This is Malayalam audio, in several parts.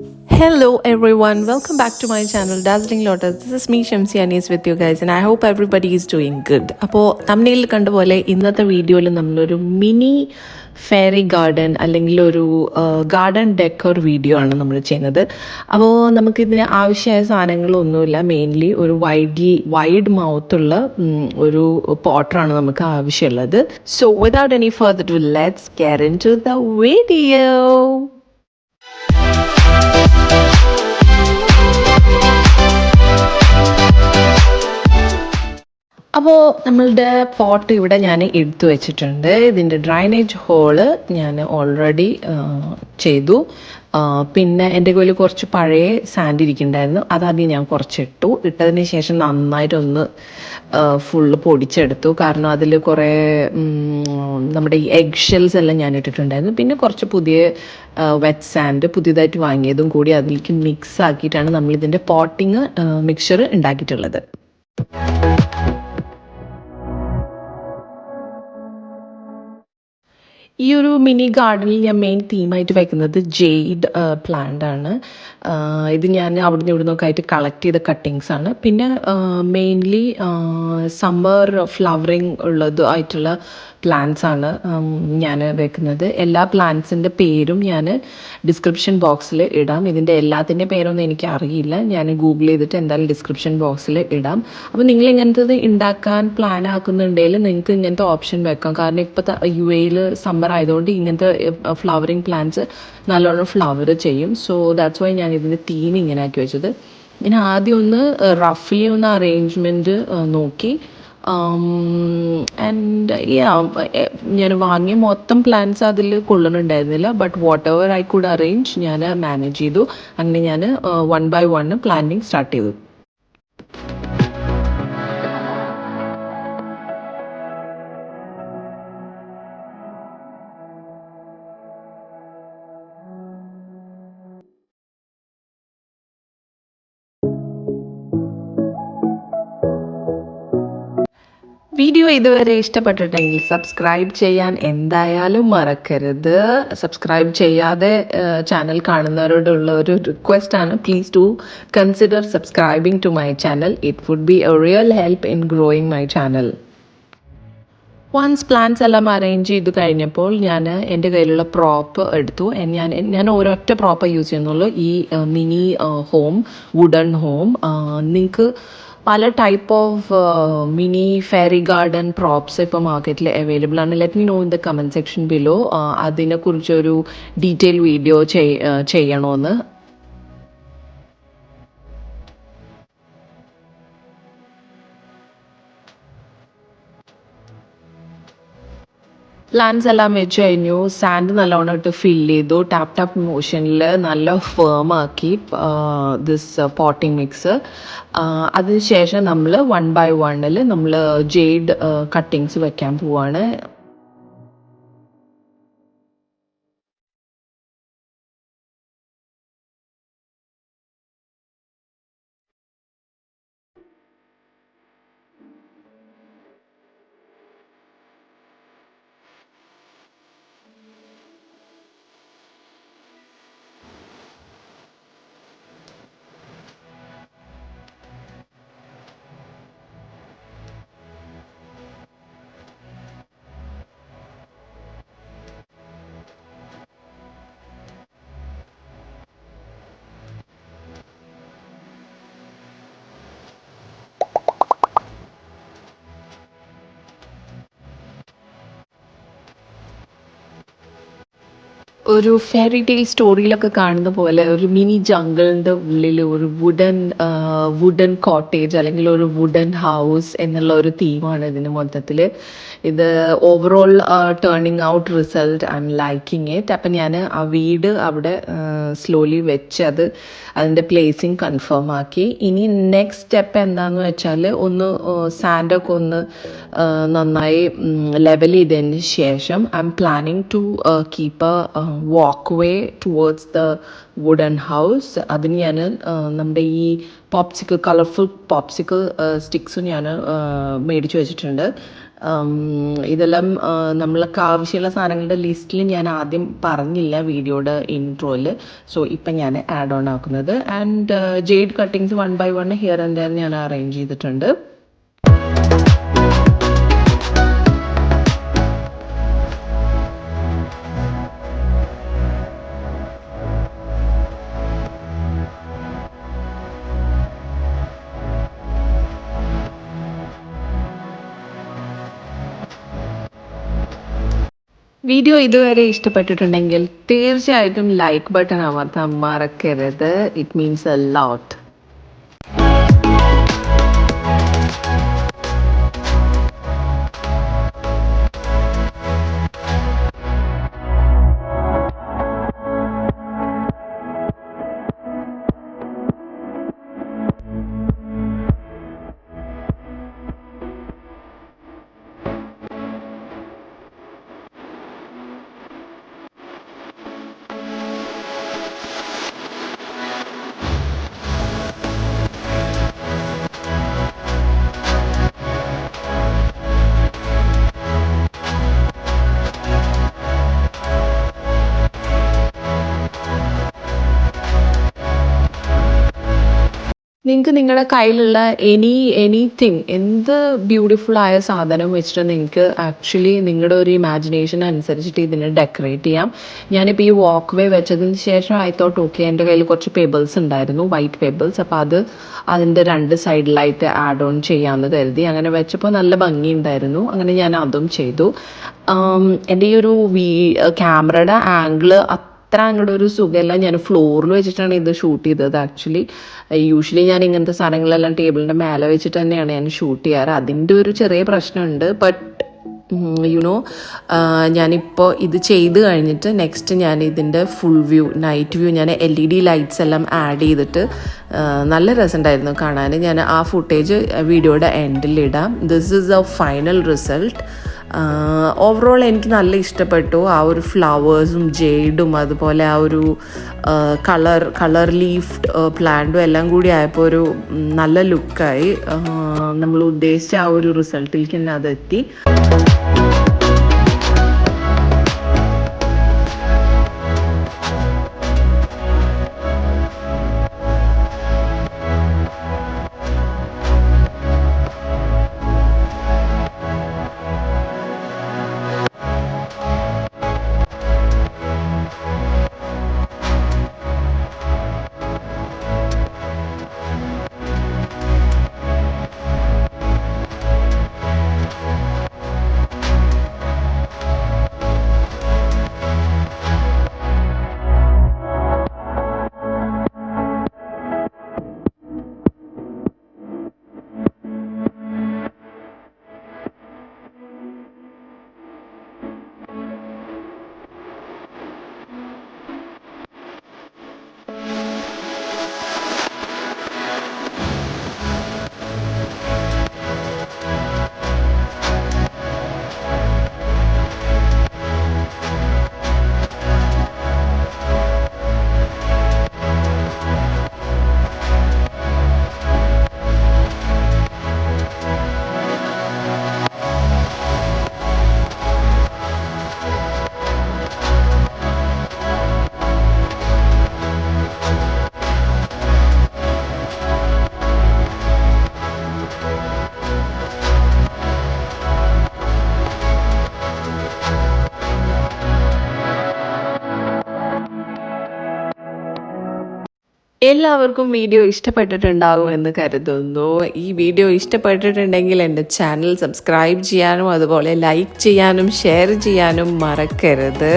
Hello everyone, welcome back to my channel Dazzling Lotus. This is me Shamsi Anis with you guys and I hope everybody is doing good. അപ്പോൾ തമ്മിൽ കണ്ടുപോലെ ഇന്നത്തെ വീഡിയോയിൽ നമ്മളൊരു മിനി ഫെയറി ഗാർഡൻ അല്ലെങ്കിൽ ഒരു ഗാർഡൻ ഡെക്കോർ വീഡിയോ ആണ് നമ്മൾ ചെയ്യുന്നത്. അപ്പോൾ നമുക്കിതിന് ആവശ്യമായ സാധനങ്ങളൊന്നുമില്ല. മെയിൻലി ഒരു വൈഡ് മൗത്തുള്ള ഒരു പോട്ടറാണ് നമുക്ക് ആവശ്യമുള്ളത്. So without any further ado, let's get into the video. അപ്പോൾ നമ്മളുടെ പോട്ട് ഇവിടെ ഞാൻ എടുത്തു വെച്ചിട്ടുണ്ട്. ഇതിൻ്റെ ഡ്രൈനേജ് ഹോള് ഞാൻ ഓൾറെഡി ചെയ്തു. പിന്നെ എൻ്റെ കയ്യിൽ കുറച്ച് പഴയ സാൻഡ് ഇരിക്കുന്നുണ്ടായിരുന്നു, അതാദ്യം ഞാൻ കുറച്ചിട്ടു. ഇട്ടതിന് ശേഷം നന്നായിട്ടൊന്ന് ഫുള്ള് പൊടിച്ചെടുത്തു. കാരണം അതിൽ കുറേ നമ്മുടെ ഈ എഗ് ഷെൽസ് എല്ലാം ഞാൻ ഇട്ടിട്ടുണ്ടായിരുന്നു. പിന്നെ കുറച്ച് പുതിയ വെറ്റ് സാൻഡ് പുതിയതായിട്ട് വാങ്ങിയതും കൂടി അതിലേക്ക് മിക്സ് ആക്കിയിട്ടാണ് നമ്മളിതിൻ്റെ പോട്ടിങ് മിക്സ്ചർ ഉണ്ടാക്കിയിട്ടുള്ളത്. ഈ ഒരു മിനി ഗാർഡനിൽ ഞാൻ മെയിൻ തീമായിട്ട് വയ്ക്കുന്നത് ജെയ്ഡ് പ്ലാന്റ് ആണ്. ഇത് ഞാൻ അവിടുന്ന് ഇവിടുന്നൊക്കെ ആയിട്ട് കളക്ട് ചെയ്ത കട്ടിങ്സ് ആണ്. പിന്നെ മെയിൻലി സമ്മർ ഫ്ലവറിങ് ഉള്ളത് ആയിട്ടുള്ള പ്ലാന്റ്സ് ആണ് ഞാൻ വെക്കുന്നത്. എല്ലാ പ്ലാന്റ്സിൻ്റെ പേരും ഞാൻ ഡിസ്ക്രിപ്ഷൻ ബോക്സിൽ ഇടാം. ഇതിൻ്റെ എല്ലാത്തിൻ്റെ പേരൊന്നും എനിക്ക് അറിയില്ല, ഞാൻ ഗൂഗിൾ ചെയ്തിട്ട് എന്തായാലും ഡിസ്ക്രിപ്ഷൻ ബോക്സിൽ ഇടാം. അപ്പോൾ നിങ്ങൾ ഇങ്ങനത്തത് ഉണ്ടാക്കാൻ പ്ലാൻ ആക്കുന്നുണ്ടെങ്കിൽ നിങ്ങൾക്ക് ഇങ്ങനത്തെ ഓപ്ഷൻ വെക്കാം. കാരണം ഇപ്പോഴത്തെ UAE സമ്മർ ആയതുകൊണ്ട് ഇങ്ങനത്തെ ഫ്ലവറിങ് പ്ലാന്റ്സ് നല്ലോണം ഫ്ലവർ ചെയ്യും. സോ ദാറ്റ്സ് വൈ ഞാൻ ഇതിൻ്റെ തീം ഇങ്ങനെ ആക്കി വെച്ചത്. പിന്നെ ആദ്യം ഒന്ന് റഫ്ലി ഒന്ന് അറേഞ്ച്മെൻറ്റ് നോക്കി. ആൻഡ് ഞാൻ വാങ്ങിയ മൊത്തം പ്ലാൻസ് അതിൽ കൊള്ളുന്നുണ്ടായിരുന്നില്ല. But whatever I could arrange ഞാൻ മാനേജ് ചെയ്തു. അങ്ങനെ ഞാൻ 1 by 1 പ്ലാന്റിങ് സ്റ്റാർട്ട് ചെയ്തു. വീഡിയോ ഇതുവരെ ഇഷ്ടപ്പെട്ടിട്ടെങ്കിൽ സബ്സ്ക്രൈബ് ചെയ്യാൻ എന്തായാലും മറക്കരുത്. സബ്സ്ക്രൈബ് ചെയ്യാതെ ചാനൽ കാണുന്നവരോടുള്ള ഒരു റിക്വസ്റ്റാണ്, please do consider subscribing to my channel. It would be a real help in growing my channel. Once plans എല്ലാം അറേഞ്ച് ചെയ്ത് കഴിഞ്ഞപ്പോൾ ഞാൻ എൻ്റെ കയ്യിലുള്ള പ്രോപ്പ് എടുത്തു. ഞാൻ ഒരൊറ്റ പ്രോപ്പ് യൂസ് ചെയ്യുന്നുള്ളൂ, ഈ മിനി ഹോം, വുഡൻ ഹോം. നിങ്ങൾക്ക് പല type of mini fairy garden props ഇപ്പോൾ മാർക്കറ്റിൽ അവൈലബിൾ ആണ്. Let me know in the comment section below. അതിനെക്കുറിച്ചൊരു ഡീറ്റെയിൽ വീഡിയോ ചെയ്യണമെന്ന്. പ്ലാന്റ്സ് എല്ലാം വെച്ച് കഴിഞ്ഞു. സാൻഡ് നല്ലോണം ഇട്ട് ഫില്ല് ചെയ്തു. ടാപ്പ് മോഷനിൽ നല്ല ഫേം ആക്കി ദിസ് പോട്ടിംഗ് മിക്സ്. അതിനുശേഷം നമ്മൾ 1 by 1 നമ്മൾ ജെയ്ഡ് കട്ടിങ്സ് വെക്കാൻ പോവാണ്. ഒരു ഫെയറി ടെയിൽ സ്റ്റോറിയിലൊക്കെ കാണുന്ന പോലെ ഒരു മിനി ജംഗിളിൻ്റെ ഉള്ളിൽ ഒരു വുഡൻ കോട്ടേജ് അല്ലെങ്കിൽ ഒരു വുഡൻ ഹൗസ് എന്നുള്ള ഒരു തീമാണ് ഇതിന് മൊത്തത്തിൽ. ഇത് overall turning out result I M liking it. അപ്പം ഞാൻ ആ വീട് അവിടെ സ്ലോലി വെച്ച് അതിൻ്റെ പ്ലേസിങ് കൺഫേം ആക്കി. ഇനി നെക്സ്റ്റ് സ്റ്റെപ്പ് എന്താണെന്ന് വെച്ചാൽ ഒന്ന് സാൻഡൊക്കെ ഒന്ന് നന്നായി ലെവൽ ചെയ്തതിന് ശേഷം I am planning to keep a walk way towards the wooden house. അതിന് ഞാൻ നമ്മുടെ ഈ കളർഫുൾ പോപ്സിക്കിൾ സ്റ്റിക്സും ഞാൻ മേടിച്ച് വെച്ചിട്ടുണ്ട്. ഇതെല്ലാം നമ്മൾക്ക് ആവശ്യമുള്ള സാധനങ്ങളുടെ ലിസ്റ്റിൽ ഞാൻ ആദ്യം പറഞ്ഞില്ല വീഡിയോയുടെ ഇൻട്രോയിൽ. സോ ഇപ്പം ഞാൻ ആഡ് ഓൺ ആക്കുന്നത്. And jade cuttings 1 by 1 here and their ഞാൻ അറേഞ്ച് ചെയ്തിട്ടുണ്ട്. വീഡിയോ ഇതുവരെ ഇഷ്ടപ്പെട്ടിട്ടുണ്ടെങ്കിൽ തീർച്ചയായിട്ടും ലൈക്ക് ബട്ടൺ അമർത്താൻ മറക്കരുത്. It means a lot. നിങ്ങൾക്ക് നിങ്ങളുടെ കയ്യിലുള്ള എനിത്തിങ് എന്ത് ബ്യൂട്ടിഫുൾ ആയ സാധനം വെച്ചിട്ട് നിങ്ങൾക്ക് ആക്ച്വലി നിങ്ങളുടെ ഒരു ഇമാജിനേഷൻ അനുസരിച്ചിട്ട് ഇതിനെ ഡെക്കറേറ്റ് ചെയ്യാം. ഞാനിപ്പോൾ ഈ വാക്ക് വേ വെച്ചതിന് ശേഷം ഐ തോട്ട് ഓക്കെ, എൻ്റെ കയ്യിൽ കുറച്ച് പെബിൾസ് ഉണ്ടായിരുന്നു, വൈറ്റ് പെബിൾസ്. അപ്പോൾ അതിൻ്റെ 2 സൈഡിലായിട്ട് ആഡ് ഓൺ ചെയ്യാമെന്ന് കരുതി. അങ്ങനെ വെച്ചപ്പോൾ നല്ല ഭംഗിയുണ്ടായിരുന്നു. അങ്ങനെ ഞാൻ അതും ചെയ്തു. എൻ്റെ ഈ ഒരു ക്യാമറയുടെ ആംഗിള് അത്ര അങ്ങോട്ട് ഒരു സുഖമല്ല. ഞാൻ ഫ്ലോറിൽ വെച്ചിട്ടാണ് ഇത് ഷൂട്ട് ചെയ്തത്. ആക്ച്വലി യൂഷ്വലി ഞാൻ ഇങ്ങനത്തെ സാധനങ്ങളെല്ലാം ടേബിളിൻ്റെ മേലെ വെച്ചിട്ട് തന്നെയാണ് ഞാൻ ഷൂട്ട് ചെയ്യാറ്. അതിൻ്റെ ഒരു ചെറിയ പ്രശ്നമുണ്ട്. ബട്ട് യുനോ ഞാനിപ്പോൾ ഇത് ചെയ്ത് കഴിഞ്ഞിട്ട് നെക്സ്റ്റ് ഞാൻ ഇതിൻ്റെ ഫുൾ വ്യൂ, നൈറ്റ് വ്യൂ, ഞാൻ LED ലൈറ്റ്സ് എല്ലാം ആഡ് ചെയ്തിട്ട് നല്ല രസമുണ്ടായിരുന്നു കാണാൻ. ഞാൻ ആ ഫുട്ടേജ് വീഡിയോയുടെ എൻഡിലിടാം. This is a final result. Overall എനിക്ക് നല്ല ഇഷ്ടപ്പെട്ടു. ആ ഒരു ഫ്ലവേഴ്സും ജെയ്ഡും അതുപോലെ ആ ഒരു കളർ ലീഫ്ഡ് പ്ലാന്റും എല്ലാം കൂടി ആയപ്പോൾ ഒരു നല്ല ലുക്കായി. നമ്മൾ ഉദ്ദേശിച്ച ആ ഒരു റിസൾട്ടിലേക്ക് തന്നെ അതെത്തി. എല്ലാവർക്കും വീഡിയോ ഇഷ്ടപ്പെട്ടിട്ടുണ്ടാകുമെന്ന് കരുതുന്നു. ഈ വീഡിയോ ഇഷ്ടപ്പെട്ടിട്ടുണ്ടെങ്കിൽ എൻ്റെ ചാനൽ സബ്സ്ക്രൈബ് ചെയ്യാനും അതുപോലെ ലൈക്ക് ചെയ്യാനും ഷെയർ ചെയ്യാനും മറക്കരുത്.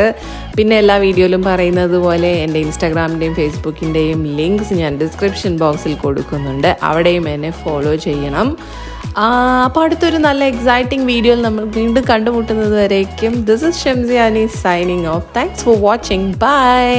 പിന്നെ എല്ലാ വീഡിയോയിലും പറയുന്നത് പോലെ എൻ്റെ ഇൻസ്റ്റാഗ്രാമിൻ്റെയും ഫേസ്ബുക്കിൻ്റെയും ലിങ്ക്സ് ഞാൻ ഡിസ്ക്രിപ്ഷൻ ബോക്സിൽ കൊടുക്കുന്നുണ്ട്. അവിടെയും എന്നെ ഫോളോ ചെയ്യണം. അപ്പോൾ അടുത്തൊരു നല്ല എക്സൈറ്റിംഗ് വീഡിയോയിൽ നമ്മൾ വീണ്ടും കണ്ടുമുട്ടുന്നത് വരേക്കും this is Shamsiyani signing off. Thanks for watching. By.